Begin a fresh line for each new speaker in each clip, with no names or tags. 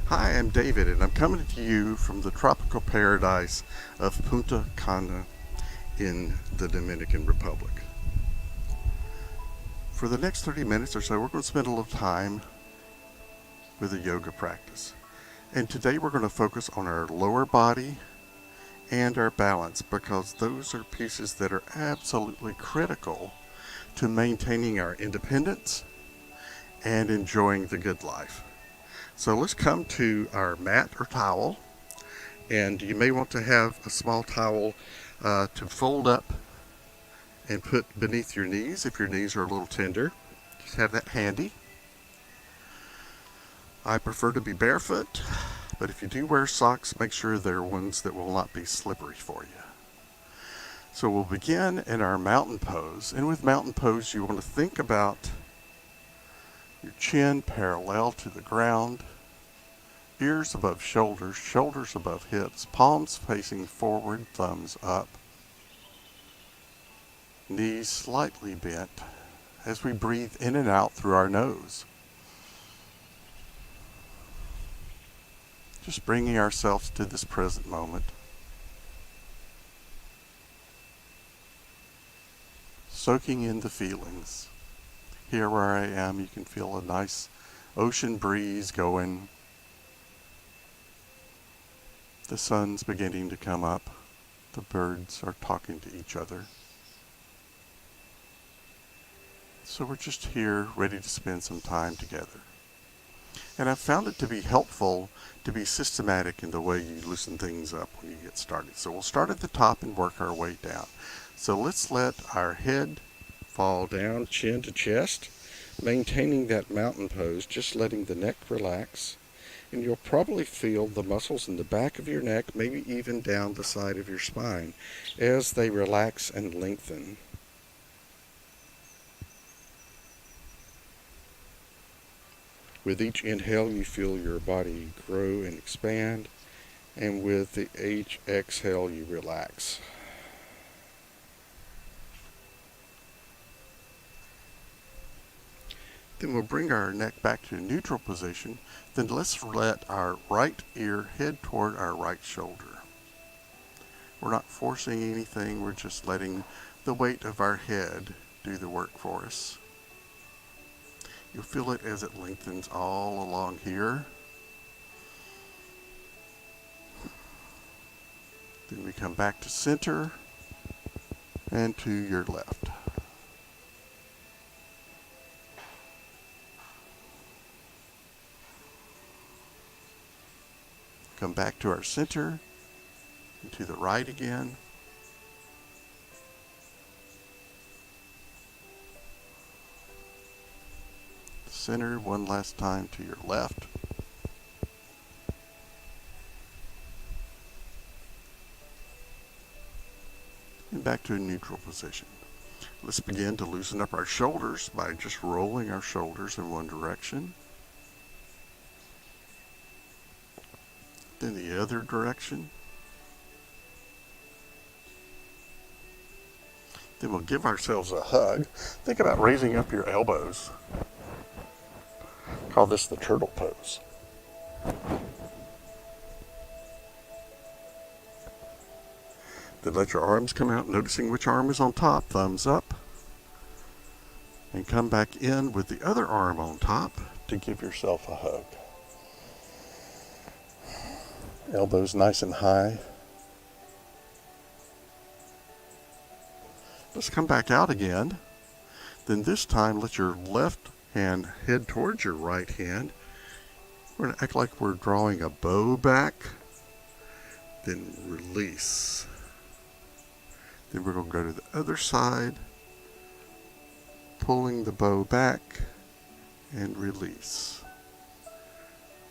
Hi, I'm David, and I'm coming to you from the tropical paradise of Punta Cana in the Dominican Republic. For the next 30 minutes or so, we're going to spend a little time with a yoga practice. And today we're going to focus on our lower body and our balance because those are pieces that are absolutely critical to maintaining our independence and enjoying the good life. So let's come to our mat or towel, and you may want to have a small towel to fold up and put beneath your knees if your knees are a little tender. Just have that handy. I prefer to be barefoot, but if you do wear socks, make sure they're ones that will not be slippery for you. So we'll begin in our mountain pose, and with mountain pose you want to think about your chin parallel to the ground, ears above shoulders, shoulders above hips, palms facing forward, thumbs up, knees slightly bent as we breathe in and out through our nose. Just bringing ourselves to this present moment. Soaking in the feelings. Here where I am, you can feel a nice ocean breeze going. The sun's beginning to come up. The birds are talking to each other. So we're just here ready to spend some time together. And I've found it to be helpful to be systematic in the way you loosen things up when you get started. So we'll start at the top and work our way down. So let's let our head fall down, chin to chest, maintaining that mountain pose, just letting the neck relax. And you'll probably feel the muscles in the back of your neck, maybe even down the side of your spine, as they relax and lengthen. With each inhale, you feel your body grow and expand, and with each exhale, you relax. Then we'll bring our neck back to a neutral position. Then let's let our right ear head toward our right shoulder. We're not forcing anything, we're just letting the weight of our head do the work for us. You'll feel it as it lengthens all along here. Then we come back to center and to your left. Come back to our center and to the right again. Center one last time to your left. And back to a neutral position. Let's begin to loosen up our shoulders by just rolling our shoulders in one direction. Then the other direction. Then we'll give ourselves a hug. Think about raising up your elbows. Call this the turtle pose. Then let your arms come out, noticing which arm is on top, thumbs up. And come back in with the other arm on top to give yourself a hug. Elbows nice and high. Let's come back out again. Then this time let your left hand head towards your right hand. We're going to act like we're drawing a bow back. Then release. Then we're going to go to the other side, pulling the bow back and release.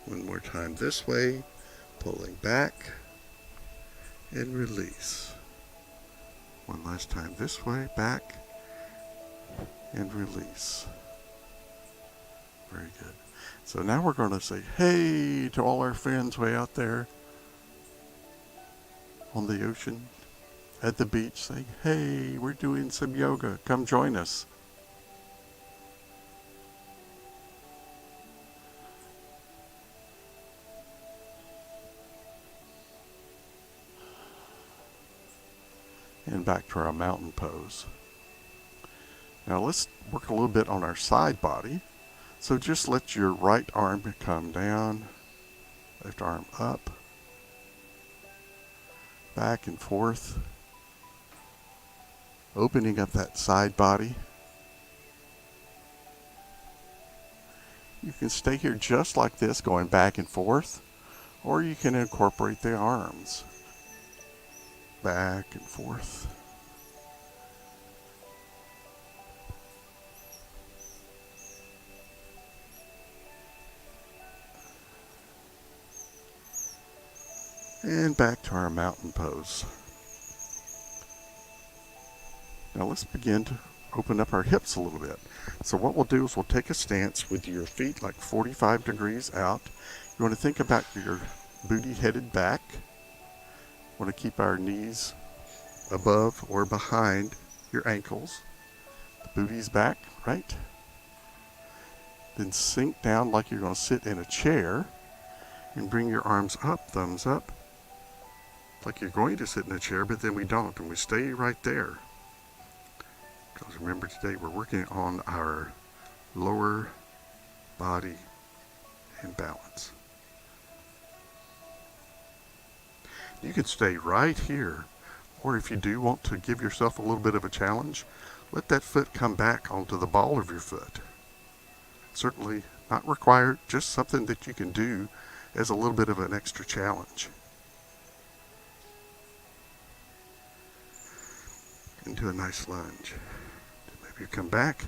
One more time this way. Pulling back and release. One last time this way, back and release. Very good. So now we're going to say hey to all our friends way out there on the ocean, at the beach, saying, hey, we're doing some yoga. Come join us. and back to our mountain pose. Now let's work a little bit on our side body. So just let your right arm come down, left arm up, back and forth, opening up that side body. You can stay here just like this, going back and forth, or you can incorporate the arms back and forth. And back to our mountain pose. Now let's begin to open up our hips a little bit. So what we'll do is we'll take a stance with your feet like 45 degrees out. You want to think about your booty headed back. We want to keep our knees above or behind your ankles. The booty's back, right? Then sink down like you're going to sit in a chair and bring your arms up, thumbs up, like you're going to sit in a chair, but then we don't, and we stay right there. Because remember, today we're working on our lower body and balance. You can stay right here, or if you do want to give yourself a little bit of a challenge, let that foot come back onto the ball of your foot. Certainly not required, just something that you can do as a little bit of an extra challenge. Into a nice lunge. Maybe you come back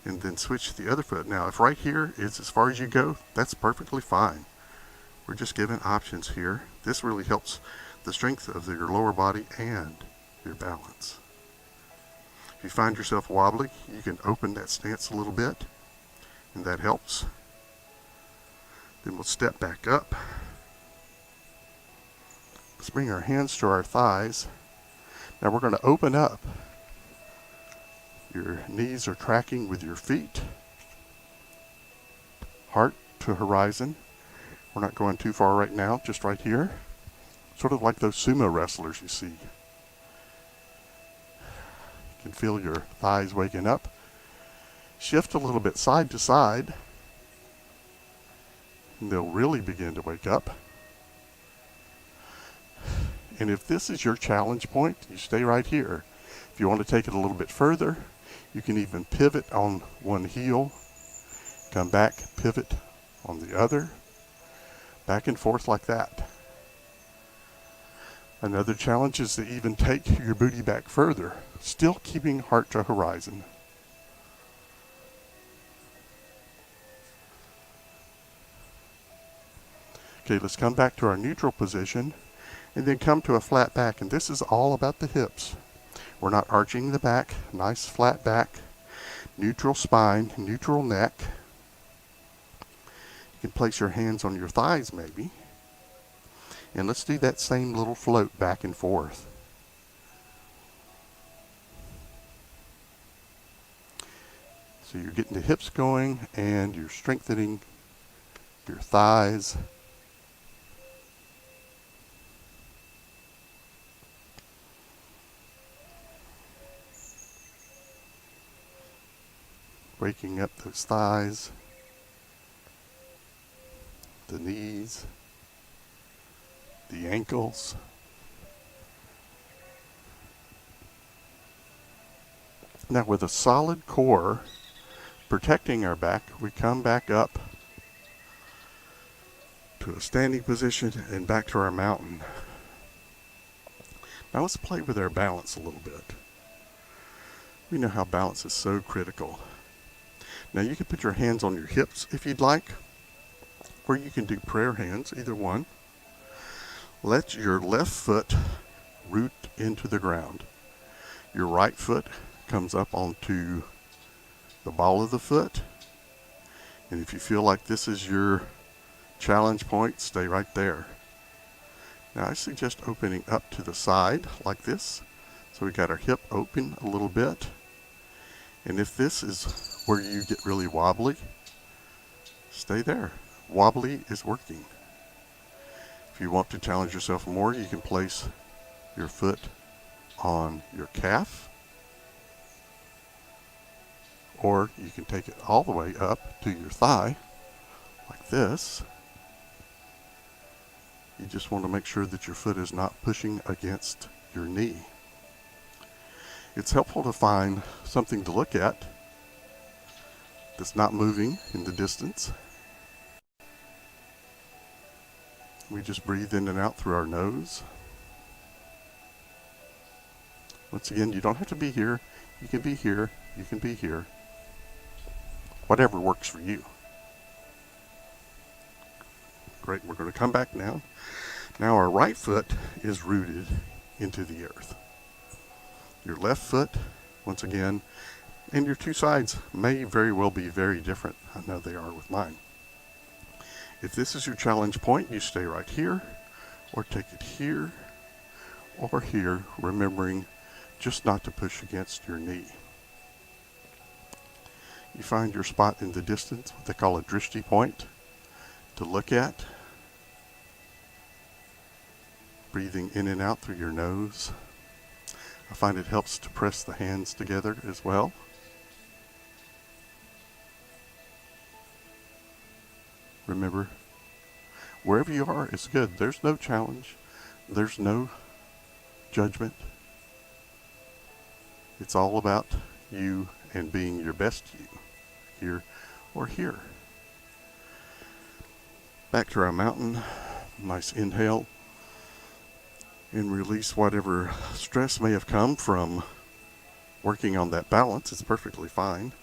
and then switch to the other foot. Now, if right here is as far as you go, that's perfectly fine. We're just giving options here. This really helps the strength of your lower body and your balance. If you find yourself wobbly, you can open that stance a little bit, and that helps. Then we'll step back up. Let's bring our hands to our thighs. Now we're going to open up. Your knees are tracking with your feet. Heart to horizon. We're not going too far right now, just right here. Sort of like those sumo wrestlers you see. You can feel your thighs waking up. Shift a little bit side to side, and they'll really begin to wake up. And if this is your challenge point, you stay right here. If you want to take it a little bit further, you can even pivot on one heel, come back, pivot on the other, back and forth like that. Another challenge is to even take your booty back further, still keeping heart to horizon. Okay, let's come back to our neutral position and then come to a flat back. And this is all about the hips. We're not arching the back, nice flat back, neutral spine, neutral neck. You can place your hands on your thighs maybe. And let's do that same little float back and forth. So you're getting the hips going and you're strengthening your thighs. Waking up those thighs, the knees, the ankles. Now with a solid core protecting our back, we come back up to a standing position and back to our mountain. Now let's play with our balance a little bit. We know how balance is so critical. Now you can put your hands on your hips if you'd like, or you can do prayer hands, either one. Let your left foot root into the ground. Your right foot comes up onto the ball of the foot. And if you feel like this is your challenge point, stay right there. Now I suggest opening up to the side like this. So we got our hip open a little bit. And if this is where you get really wobbly, stay there. Wobbly is working. If you want to challenge yourself more, you can place your foot on your calf, or you can take it all the way up to your thigh, like this. You just want to make sure that your foot is not pushing against your knee. It's helpful to find something to look at that's not moving in the distance. We just breathe in and out through our nose. Once again, you don't have to be here. You can be here. You can be here. Whatever works for you. Great, we're going to come back now. Now our right foot is rooted into the earth. Your left foot, once again, and your two sides may very well be very different. I know they are with mine. If this is your challenge point, you stay right here, or take it here, or here, remembering just not to push against your knee. You find your spot in the distance, what they call a drishti point, to look at. Breathing in and out through your nose. I find it helps to press the hands together as well. Remember, wherever you are is good. There's no challenge. There's no judgment. It's all about you and being your best you, here or here. Back to our mountain. Nice inhale. And release whatever stress may have come from working on that balance. It's perfectly fine.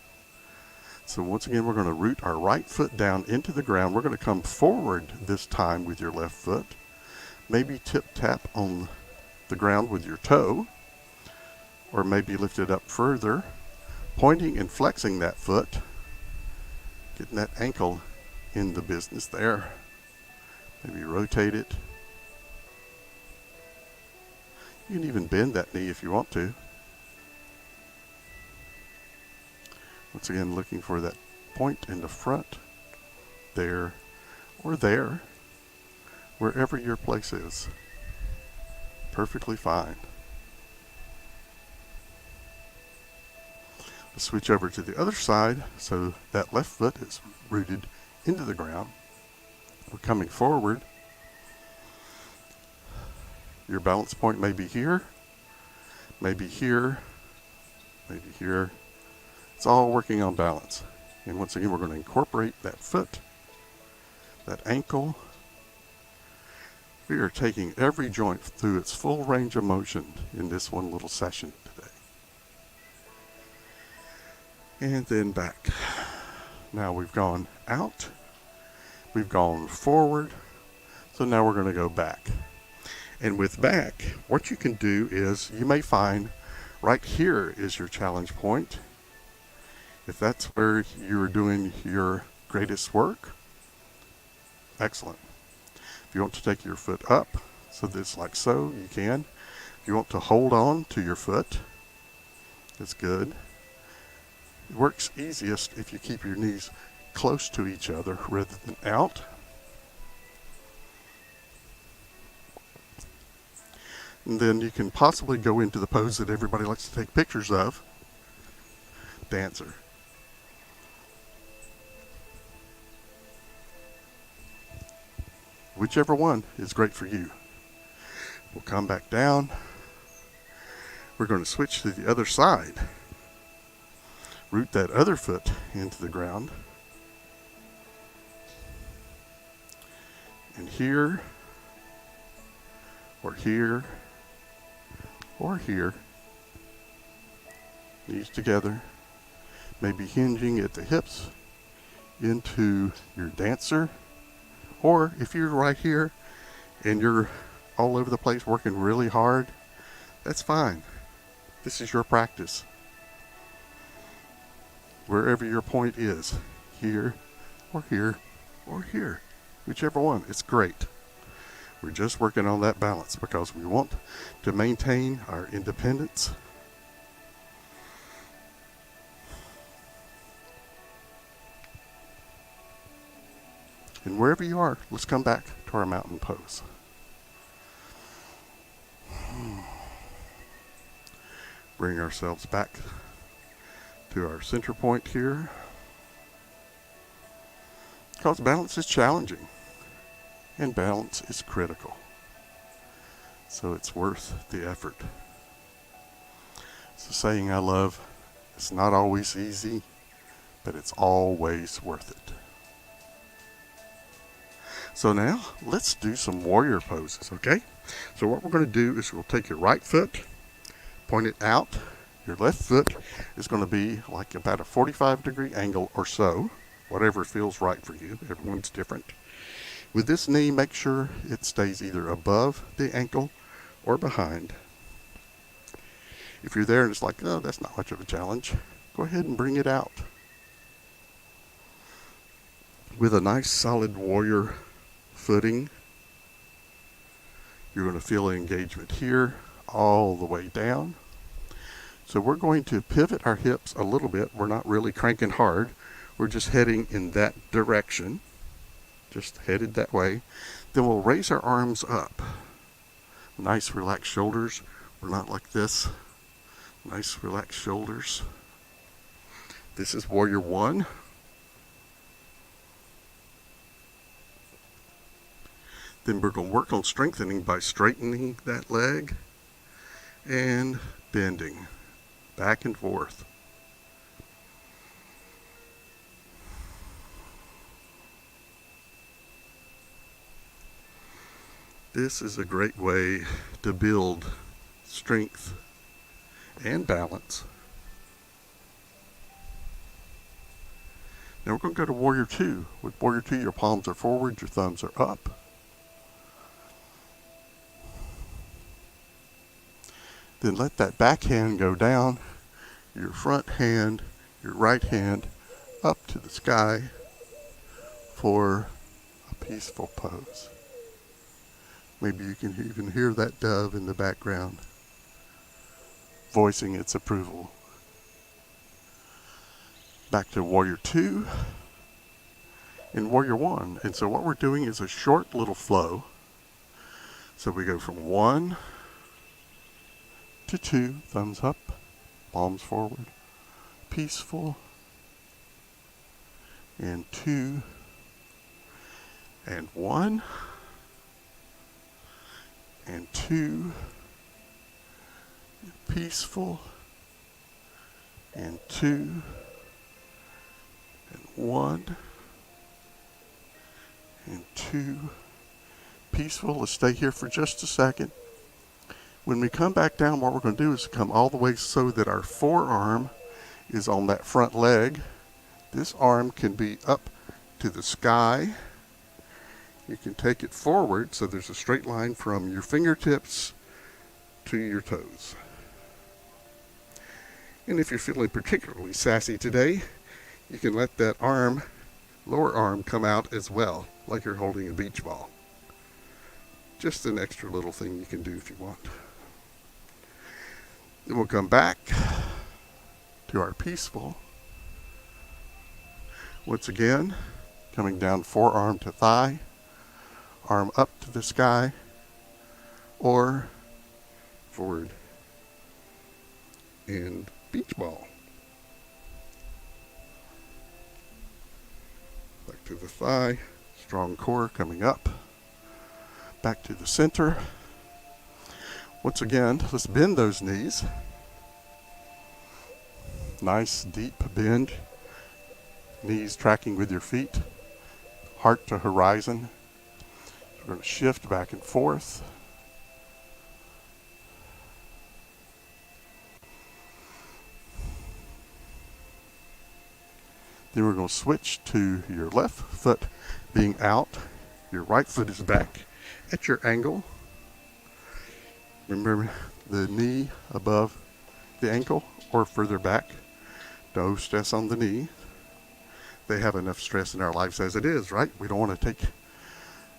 So once again, we're going to root our right foot down into the ground. We're going to come forward this time with your left foot. Maybe tip-tap on the ground with your toe, or maybe lift it up further, pointing and flexing that foot, getting that ankle in the business there. Maybe rotate it. You can even bend that knee if you want to. Once again, looking for that point in the front, there, or there, wherever your place is. Perfectly fine. Let's switch over to the other side, so that left foot is rooted into the ground. We're coming forward. Your balance point may be here, maybe here, maybe here. It's all working on balance. And once again, we're going to incorporate that foot, that ankle. We are taking every joint through its full range of motion in this one little session today. And then back. Now we've gone out, we've gone forward, so now we're going to go back. And with back, what you can do is, you may find right here is your challenge point. If that's where you're doing your greatest work, excellent. If you want to take your foot up, so that it's like so, you can. If you want to hold on to your foot, it's good. It works easiest if you keep your knees close to each other rather than out. And then you can possibly go into the pose that everybody likes to take pictures of, dancer. Whichever one is great for you. We'll come back down. We're going to switch to the other side. Root that other foot into the ground. And here, or here, or here. Knees together. Maybe hinging at the hips into your dancer. Or if you're right here and you're all over the place working really hard, that's fine. This is your practice. Wherever your point is, here, or here, or here, whichever one, it's great. We're just working on that balance because we want to maintain our independence. And wherever you are, let's come back to our mountain pose. Bring ourselves back to our center point here, because balance is challenging and balance is critical. So it's worth the effort. It's a saying I love. It's not always easy, but it's always worth it. So now let's do some warrior poses, okay? So what we're going to do is we'll take your right foot, point it out. Your left foot is going to be like about a 45-degree angle or so, whatever feels right for you. Everyone's different. With this knee, make sure it stays either above the ankle or behind. If you're there and it's like, oh, that's not much of a challenge, go ahead and bring it out. With a nice solid warrior footing, you're going to feel the engagement here all the way down. So we're going to pivot our hips a little bit. We're not really cranking hard. We're just heading in that direction, just headed that way. Then we'll raise our arms up. Nice relaxed shoulders. We're not like this. Nice relaxed shoulders. This is warrior one. Then we're going to work on strengthening by straightening that leg and bending back and forth. This is a great way to build strength and balance. Now we're going to go to warrior two. With warrior two, your palms are forward, your thumbs are up. Then let that back hand go down, your front hand, your right hand up to the sky for a peaceful pose. Maybe you can even hear that dove in the background voicing its approval. Back to warrior two and warrior one. And so what we're doing is a short little flow. So we go from 1 to 2, thumbs up, palms forward, peaceful, and 2, and 1, and 2, peaceful, and 2, and 1, and 2, peaceful. Let's stay here for just a second. When we come back down, what we're going to do is come all the way so that our forearm is on that front leg. This arm can be up to the sky. You can take it forward so there's a straight line from your fingertips to your toes. And if you're feeling particularly sassy today, you can let that arm, lower arm, come out as well, like you're holding a beach ball. Just an extra little thing you can do if you want. Then we'll come back to our peaceful. Once again, coming down forearm to thigh, arm up to the sky, or forward and beach ball. Back to the thigh, strong core coming up, back to the center. Once again, let's bend those knees. Nice deep bend. Knees tracking with your feet. Heart to horizon. We're going to shift back and forth. Then we're going to switch to your left foot being out. Your right foot is back at your angle. Remember the knee above the ankle or further back. No stress on the knee. They have enough stress in our lives as it is, right? We don't want to take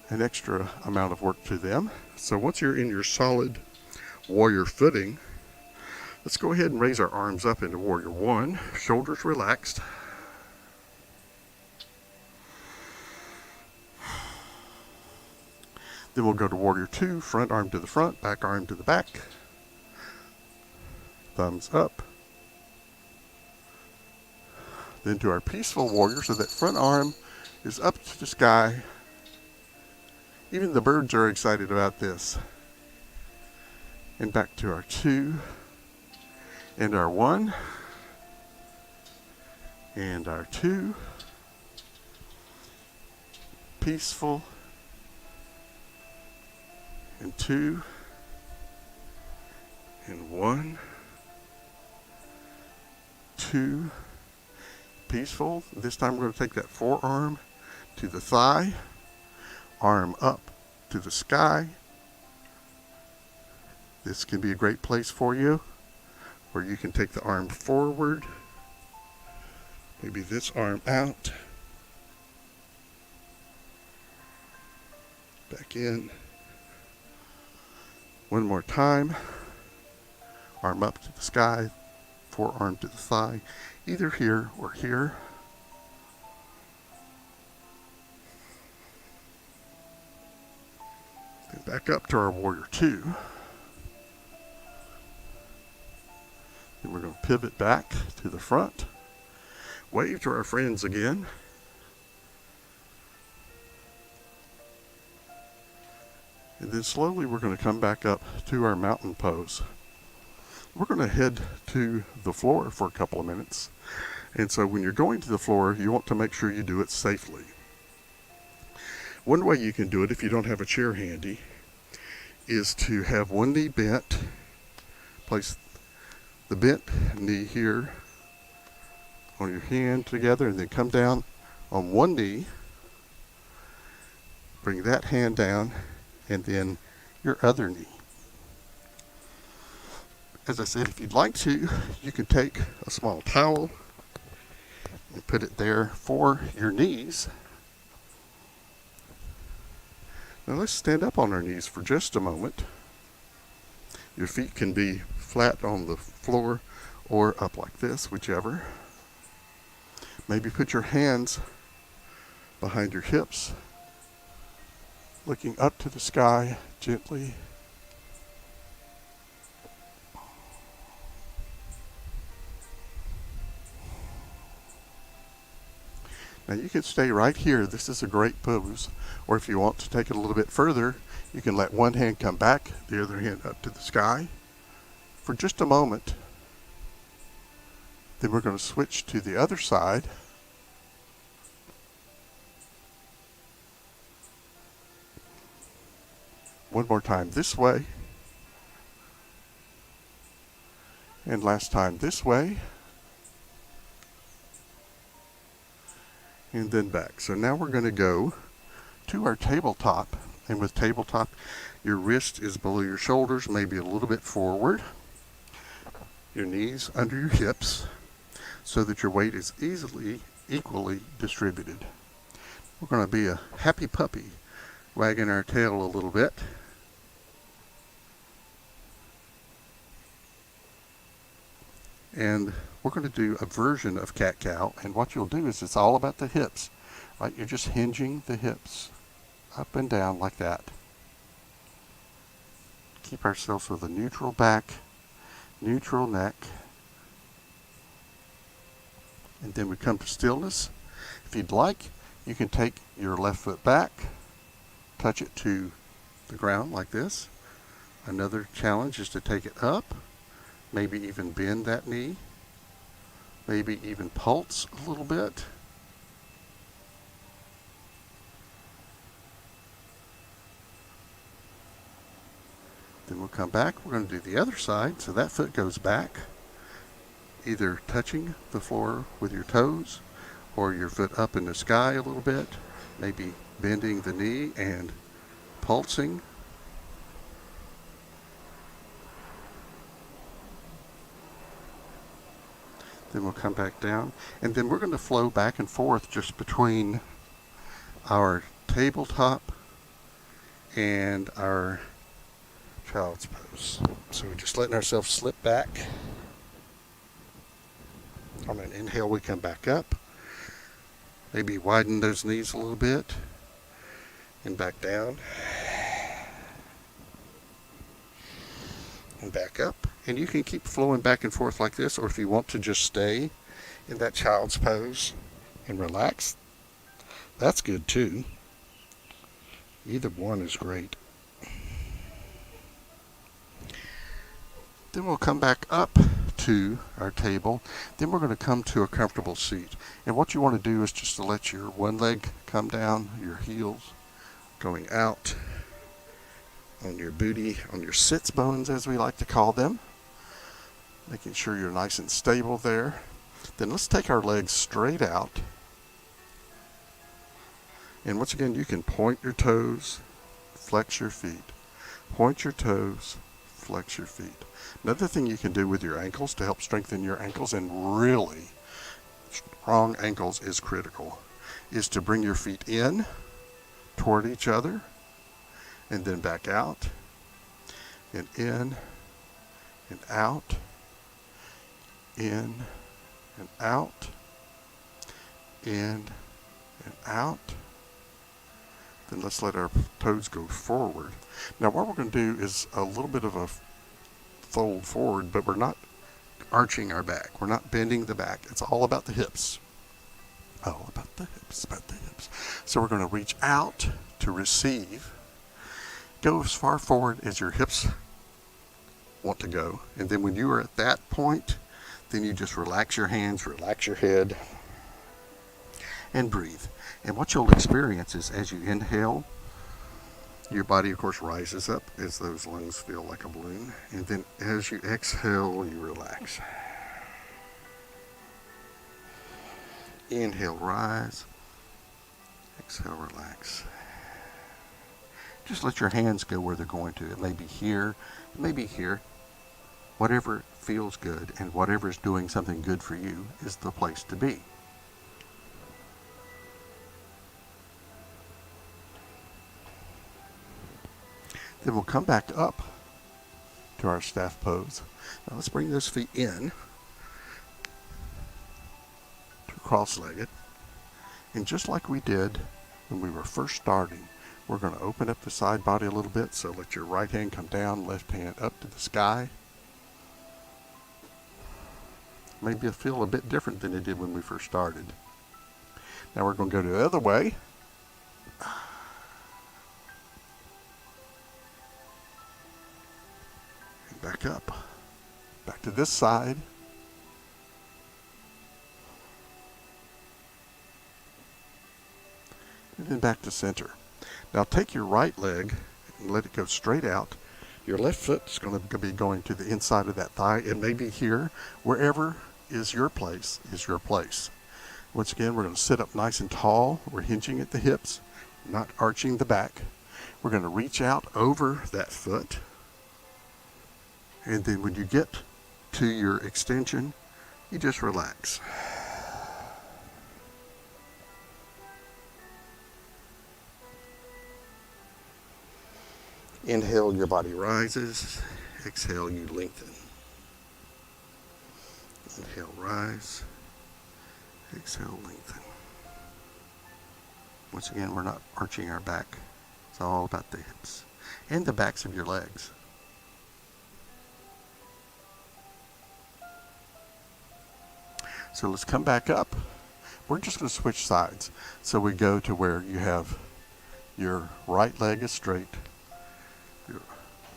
an extra amount of work to them. So once you're in your solid warrior footing, let's go ahead and raise our arms up into warrior one. Shoulders relaxed. Then we'll go to warrior two, front arm to the front, back arm to the back. thumbs up. Then to our peaceful warrior, so that front arm is up to the sky. Even the birds are excited about this. And back to our 2, and our 1, and our 2. Peaceful, and 2, and 1, 2. Peaceful. This time we're going to take that forearm to the thigh, arm up to the sky. This can be a great place for you, where you can take the arm forward, maybe this arm out, back in. One more time, arm up to the sky, forearm to the thigh, either here or here. Then back up to our warrior 2. Then we're going to pivot back to the front. Wave to our friends again. And then slowly we're going to come back up to our mountain pose. We're going to head to the floor for a couple of minutes. And so when you're going to the floor, you want to make sure you do it safely. One way you can do it if you don't have a chair handy is to have one knee bent. Place the bent knee here on your hand together, and then come down on one knee. Bring that hand down, and then your other knee. As I said, if you'd like to, you can take a small towel and put it there for your knees. Now let's stand up on our knees for just a moment. Your feet can be flat on the floor or up like this, whichever. Maybe put your hands behind your hips, looking up to the sky gently. Now you can stay right here. This is a great pose. Or if you want to take it a little bit further, you can let one hand come back, the other hand up to the sky for just a moment. Then we're going to switch to the other side. One more time this way. And last time this way. And then back. So now we're going to go to our tabletop. And with tabletop, your wrist is below your shoulders, maybe a little bit forward. Your knees under your hips, so that your weight is equally distributed. We're going to be a happy puppy, wagging our tail a little bit. And we're going to do a version of cat-cow, and what you'll do is it's all about the hips, right? You're just hinging the hips up and down like that. Keep ourselves with a neutral back, neutral neck. And then we come to stillness. If you'd like, you can take your left foot back, touch it to the ground like this. Another challenge is to take it up. Maybe even bend that knee. Maybe even pulse a little bit. Then we'll come back. We're going to do the other side. So that foot goes back, either touching the floor with your toes or your foot up in the sky a little bit. Maybe bending the knee and pulsing. Then we'll come back down, and then we're going to flow back and forth just between our tabletop and our child's pose. So we're just letting ourselves slip back. On an inhale, we come back up. Maybe widen those knees a little bit, and back down, and back up. And you can keep flowing back and forth like this, or if you want to just stay in that child's pose and relax, that's good too. Either one is great. Then we'll come back up to our table. Then we're going to come to a comfortable seat. And what you want to do is just to let your one leg come down, your heels going out on your booty, on your sits bones as we like to call them. Making sure you're nice and stable there. Then let's take our legs straight out. And once again, you can point your toes, flex your feet. Point your toes, flex your feet. Another thing you can do with your ankles to help strengthen your ankles, and really strong ankles is critical, is to bring your feet in toward each other and then back out and in and out, in and out, in and out. Then let's let our toes go forward. Now what we're going to do is a little bit of a fold forward, but we're not arching our back. We're not bending the back. It's all about the hips. All about the hips, about the hips. So we're going to reach out to receive. Go as far forward as your hips want to go. And then when you are at that point, then you just relax your hands, relax your head, and breathe. And what you'll experience is as you inhale, your body, of course, rises up as those lungs feel like a balloon. And then as you exhale, you relax. Inhale, rise. Exhale, relax. Just let your hands go where they're going to. It may be here, it may be here. Whatever feels good and whatever is doing something good for you is the place to be. Then we'll come back up to our staff pose. Now let's bring those feet in to cross-legged. And just like we did when we were first starting, we're going to open up the side body a little bit. So let your right hand come down, left hand up to the sky. Maybe it'll feel a bit different than it did when we first started. Now we're going to go the other way. Back up, back to this side. And then back to center. Now take your right leg and let it go straight out. Your left foot is going to be going to the inside of that thigh. It may be here. Wherever is your place is your place. Once again, we're going to sit up nice and tall. We're hinging at the hips, not arching the back. We're going to reach out over that foot. And then when you get to your extension, you just relax. Inhale, your body rises. Exhale, you lengthen. Inhale, rise. Exhale, lengthen. Once again, we're not arching our back. It's all about the hips and the backs of your legs. So let's come back up. We're just going to switch sides. So we go to where you have your right leg is straight, your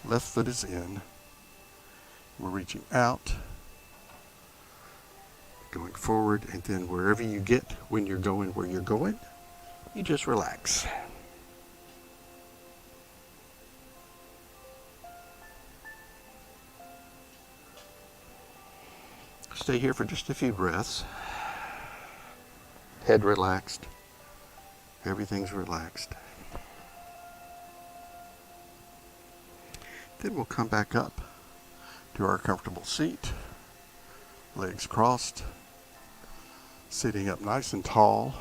left foot is in. We're reaching out, going forward, and then wherever you get when you're going where you're going, you just relax. Stay here for just a few breaths. Head relaxed. Everything's relaxed. Then we'll come back up to our comfortable seat. Legs crossed. Sitting up nice and tall.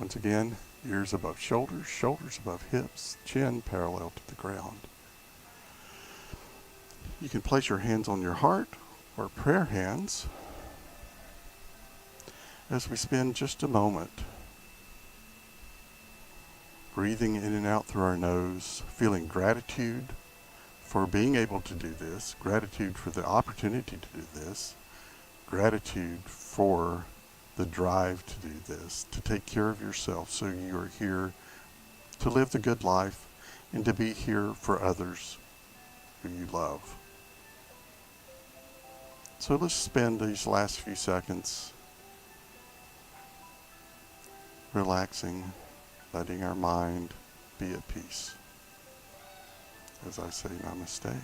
Once again, ears above shoulders, shoulders above hips, chin parallel to the ground. You can place your hands on your heart or prayer hands as we spend just a moment breathing in and out through our nose, feeling gratitude for being able to do this, gratitude for the opportunity to do this, gratitude for the drive to do this, to take care of yourself so you are here to live the good life and to be here for others who you love. So let's spend these last few seconds relaxing, letting our mind be at peace as I say namaste.